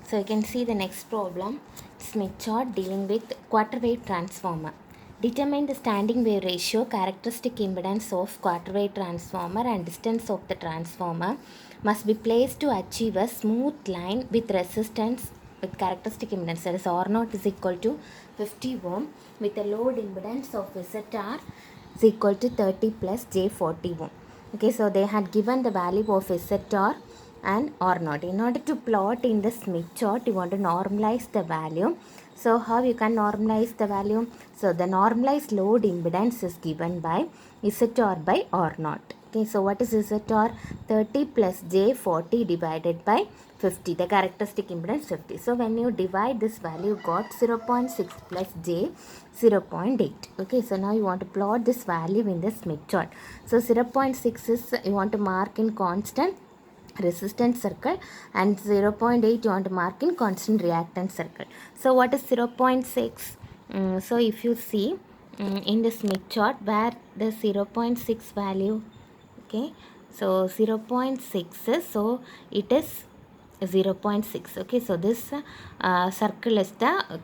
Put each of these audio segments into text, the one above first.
So you can see the next problem, Smith chart dealing with quarter wave transformer. Determine the standing wave ratio, characteristic impedance of quarter wave transformer and distance of the transformer must be placed to achieve a smooth line with resistance with characteristic impedance, that is R0 is equal to 50 ohm with a load impedance of ZR is equal to 30 plus J40 ohm. Okay, so they had given the value of ZR and R0. In order to plot in the Smith chart, you want to normalize the value. So how you can normalize the value? So the normalized load impedance is given by ZR by R0. Okay, so what is ZR? 30 plus J40 divided by 50. The characteristic impedance 50. So when you divide this value, you got 0.6 plus J 0.8. Okay, so now you want to plot this value in the Smith chart. So 0.6 is you want to mark in constant resistance circle and 0.8 you want to mark in constant reactance circle. So what is 0.6? So if you see in the Smith chart where the 0.6 value, okay, so 0.6 is, so it is 0.6. okay, so this circle is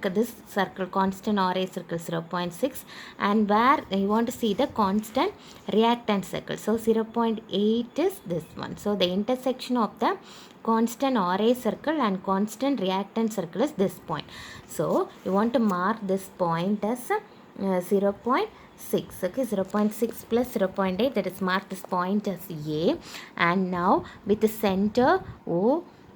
this circle constant RA circle 0.6, and where you want to see the constant reactance circle, so 0.8 is this one. So the intersection of the constant RA circle and constant reactance circle is this point. So you want to mark this point as 0.6. okay, 0.6 plus 0.8, that is mark this point as A, and now with the center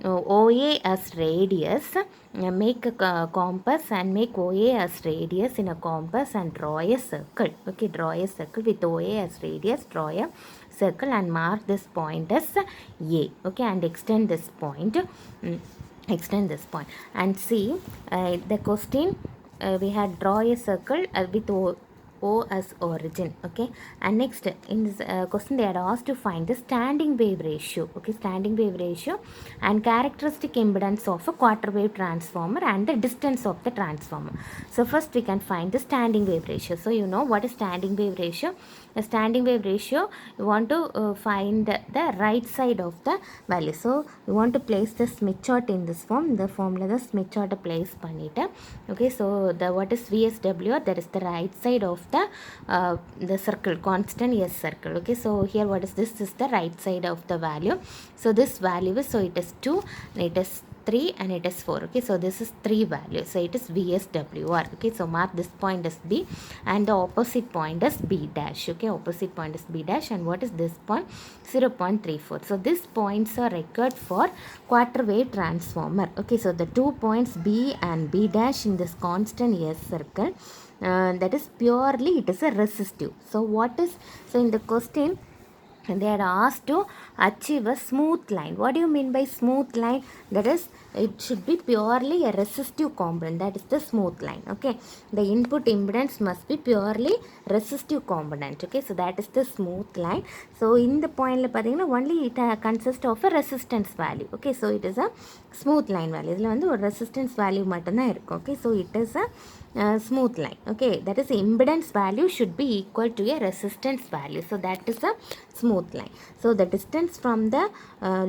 OA as radius, make a compass and make OA as radius in a compass and draw a circle. Okay, draw a circle with OA as radius, draw a circle and mark this point as A. Okay, and extend this point. Extend this point and see the question. We had draw a circle with O as origin. Okay, and next in this question they had asked to find the standing wave ratio. Okay, standing wave ratio and characteristic impedance of a quarter wave transformer and the distance of the transformer. So first we can find the standing wave ratio. So you know what is standing wave ratio? The standing wave ratio, you want to find the right side of the value. So you want to place the Smith chart in this form. The formula the Smith chart place பண்ணிட்டு. Okay, so the what is VSWR, that is the right side of the circle, constant S circle. Okay, so here what is this? This is the right side of the value. So this value is, so it is 2, it is 3 and it is 4. Okay, so this is 3 values, so it is VSWR. Okay, so mark this point as B and the opposite point as B dash. Okay, opposite point is B dash, and what is this point? 0.34. so these points are required for quarter wave transformer. Okay, so the 2 points B and B dash in this constant S circle, that is purely it is a resistive. So what is, so in the question they had asked to achieve a smooth line. What do you mean by smooth line? That is, it should be purely a resistive component, that is the smooth line. Okay, the input impedance must be purely resistive component. Okay, so that is the smooth line. So in the point only it consists of a resistance value. Okay, so it is a smooth line value. இதில் வந்து ஒரு resistance value மட்டும்தான் இருக்கும். Okay, so it is a smooth line. Okay, that is impedance value should be equal to a resistance value. So that is a smooth line. So the distance from the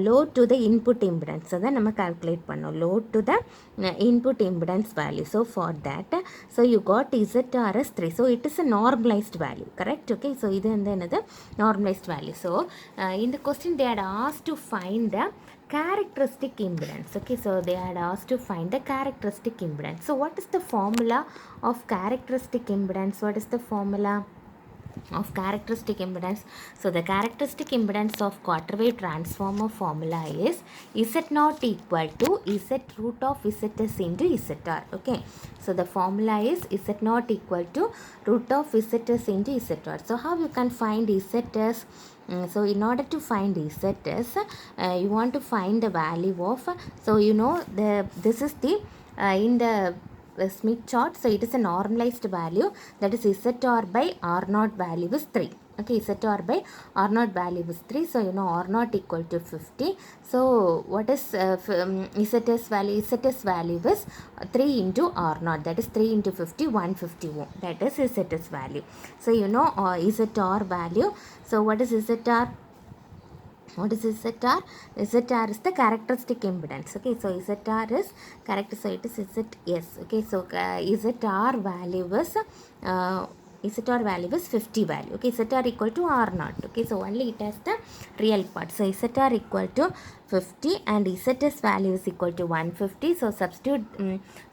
load to the input impedance, so நம்ம calculate பண்ணோம் load to the input impedance value. So for that, so you got ZR as 3. So it is a normalized value, correct? Okay, so இது வந்து என்னது normalized value. So in the question they had asked to find the characteristic impedance. Okay, so they had asked to find the characteristic impedance. So what is the formula of characteristic impedance? What is the formula of characteristic impedance? So the characteristic impedance of quarter wave transformer formula is Z0 equal to Z root of Zs into Zr. Okay, so the formula is Z0 equal to root of Zs into Zr. So how you can find Zs? So in order to find Zs, you want to find the value of, so you know this is the in the Smith chart, so it is a normalized value, that is ZR by R0 value is 3. Okay, ZR by R0 value is 3. So you know R0 equal to 50. So what is Zs value? Zs value is 3 into R0, that is 3 into 50, 150 ohm. That is Zs value. So you know ZR value. So what is ZR? What is ZR? ZR is the characteristic impedance. Okay, so ZR is character, so it is ZS. Okay, so ZR value is uh, ZR value is 50 value. Okay, ZR equal to R naught. Okay, so only it has the real part. So ZR equal to 50 and ZS value is equal to 150. So substitute.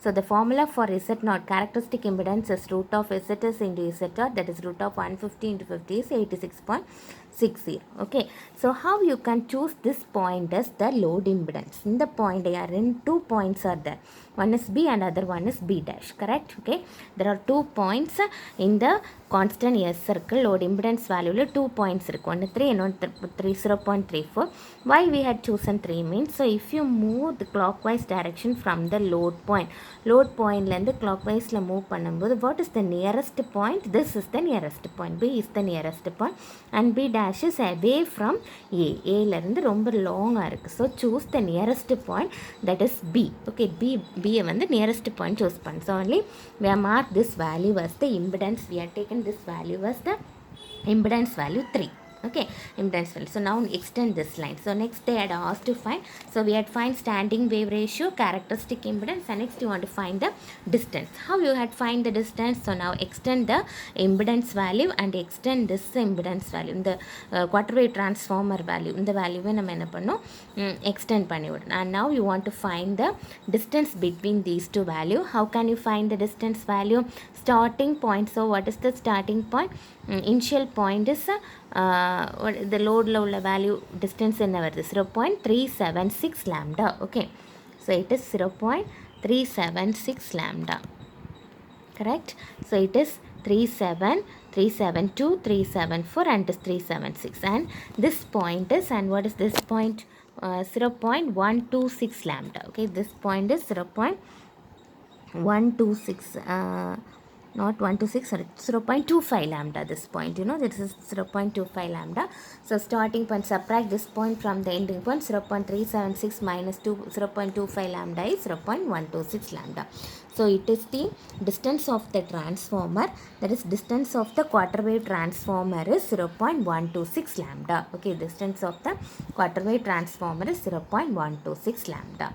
So the formula for Z naught characteristic impedance is root of ZS into ZR, that is root of 150 into 50 is 86.60. Okay, so how you can choose this point as the load impedance? In the point are in 2 points are there, one is B and other one is B dash, correct? Okay, there are 2 points in the constant S circle. Load impedance value 2 points irukku, one 3 and one 3 0.34. Why we had chosen 3 means, so if you move the clockwise direction from the load point length clockwise la move பண்ணும்போது, what is the nearest point? This is the nearest point, B is the nearest point and B dash is away from A. A ல இருந்து ரொம்ப லாங்காக இருக்குது. So choose the nearest point, that is B. Okay, B வந்து nearest point choose பண்ணு. So only we have marked this value as the impedance. We have taken this value as the impedance value 3. Okay, impedance value. So now extend this line. So next they had asked to find, so we had find standing wave ratio, characteristic impedance, and next you want to find the distance. How you had find the distance? So now extend the impedance value and extend this impedance value. In the quarter wave transformer value, in the value we நம்ம என்ன பண்ணோம், extend பண்ணி விடணும். And now you want to find the distance between these two value. How can you find the distance value? Starting point. So what is the starting point? Initial point is the load உள்ள value distance என்ன வருது, 0.376 lambda. Okay, so it is 0.376 lambda, correct? So it is 37, 372, 374 and it is 376, and this point is, and what is this point? 0.126 lambda. Okay, this point is 0.126 not 126, sorry, 0.25 lambda. This point, you know, this is 0.25 lambda. So starting point, subtract this point from the ending point. 0.376 minus 0.25 lambda is 0.126 lambda. So it is the distance of the transformer, that is distance of the quarter wave transformer is 0.126 lambda. Okay, distance of the quarter wave transformer is 0.126 lambda.